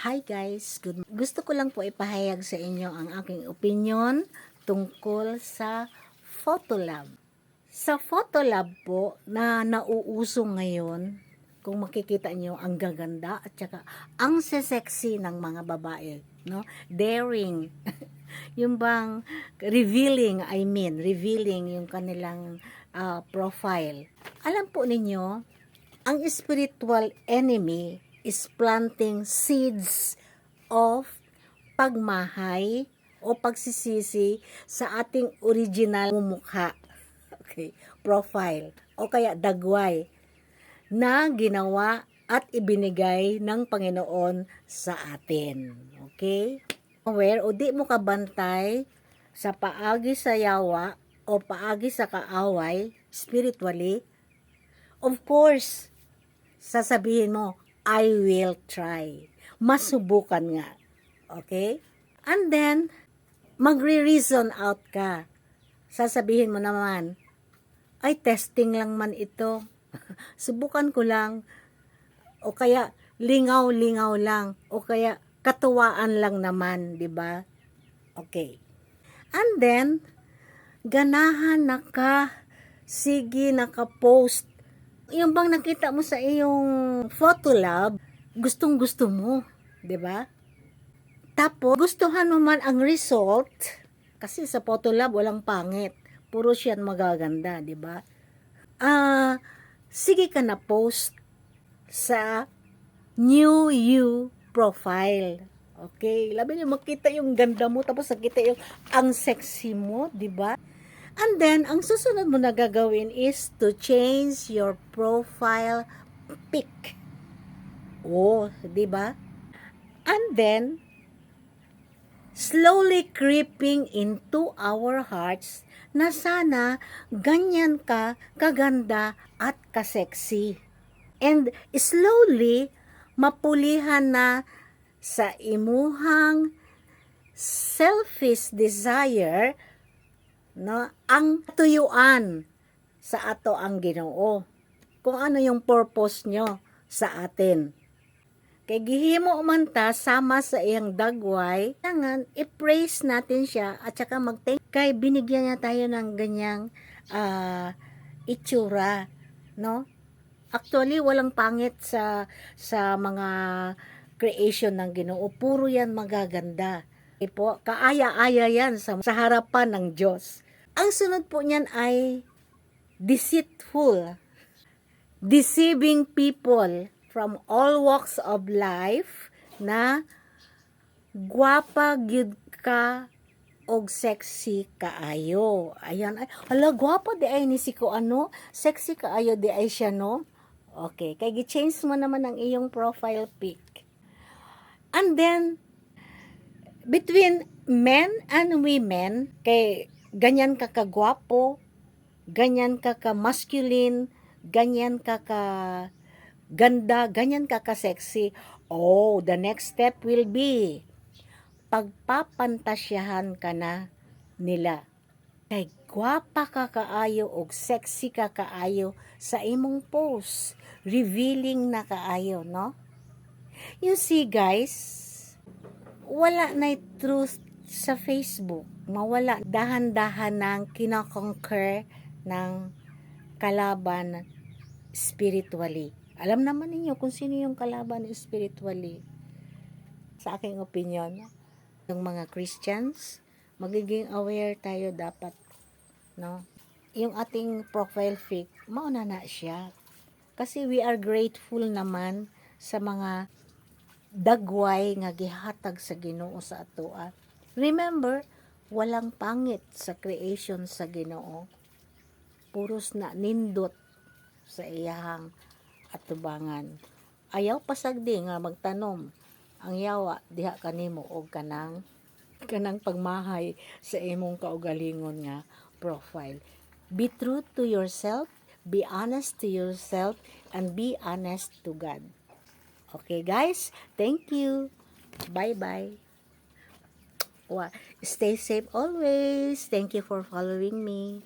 Hi guys, gusto ko lang po ipahayag sa inyo ang aking opinion tungkol sa Photolab. Sa Photolab po na nauuso ngayon, kung makikita nyo ang gaganda at saka ang sexy ng mga babae, no? Daring. Yung bang revealing yung kanilang profile. Alam po ninyo, ang spiritual enemy is planting seeds of pagmahay o pagsisisi sa ating original mukha. Okay, profile o kaya dagway na ginawa at ibinigay ng Panginoon sa atin. Okay? Aware o di mo kabantay sa paagi sa yawa o paagi sa kaaway spiritually, of course, sasabihin mo, I will try. Masubukan nga. Okay? And then, magre-reason out ka. Sasabihin mo naman, ay, testing lang man ito. Subukan ko lang. O kaya, lingaw-lingaw lang. O kaya, katuwaan lang naman, di ba? Okay. And then, ganahan na ka. Sige, naka-post. Yung bang nakita mo sa iyong Photolab, gustong-gusto mo, 'di ba? Tapos gustuhan mo man ang result kasi sa Photolab walang pangit, puro siyan magaganda, 'di ba? Sige ka na post sa new you profile. Okay, labi niyo makita yung ganda mo tapos nakita yung ang sexy mo, 'di ba? And then, ang susunod mo na gagawin is to change your profile pic. Oh, di ba? And then, slowly creeping into our hearts na sana ganyan ka kaganda at kasexy. And slowly, mapulihan na sa imuhang selfish desire, no, ang tuyuan sa ato ang Ginoo. Kung ano yung purpose nyo sa atin. Kay gihimo man ta sama sa iyang dagway, kailangan i-praise natin siya at saka mag-thank kay binigyan niya tayo ng ganyang itsura, no? Actually, walang pangit sa mga creation ng Ginoo. Puro yan magaganda. Po, kaaya-aya yan sa harapan ng Diyos. Ang sunod po niyan ay deceitful, deceiving people from all walks of life na gwapa gyud ka og sexy kaayo. Ayan, ay, hala, gwapa di ay ni si ko ano, sexy kaayo di ay siya, no? Okay, kay gi-change mo naman ang iyong profile pic. And then, between men and women, kay ganyan ka kagwapo, ganyan ka ka-masculine, ganyan ka ka-ganda, ganyan ka ka-sexy. Oh, the next step will be, pagpapantasyahan ka na nila. Kay gwapa ka kaayo o sexy ka kaayo sa imong post. Revealing na kaayo, no? You see, guys, wala na truth sa Facebook. Mawala. Dahan-dahan ng kinakonquer ng kalaban spiritually. Alam naman ninyo kung sino yung kalaban spiritually. Sa aking opinion, yung mga Christians, magiging aware tayo dapat, no? Yung ating profile pic, mauna na siya. Kasi we are grateful naman sa mga dagway nga gihatag sa Ginoo sa atoa. Remember, walang pangit sa creation sa Ginoo. Puros na nindot sa iyahang atubangan. Ayaw pasagdi nga magtanom. Ang yawa diha kanimo og kanang pagmahay sa imong kaugalingon nga profile. Be true to yourself, be honest to yourself, and be honest to God. Okay, guys? Thank you. Bye-bye. Stay safe always. Thank you for following me.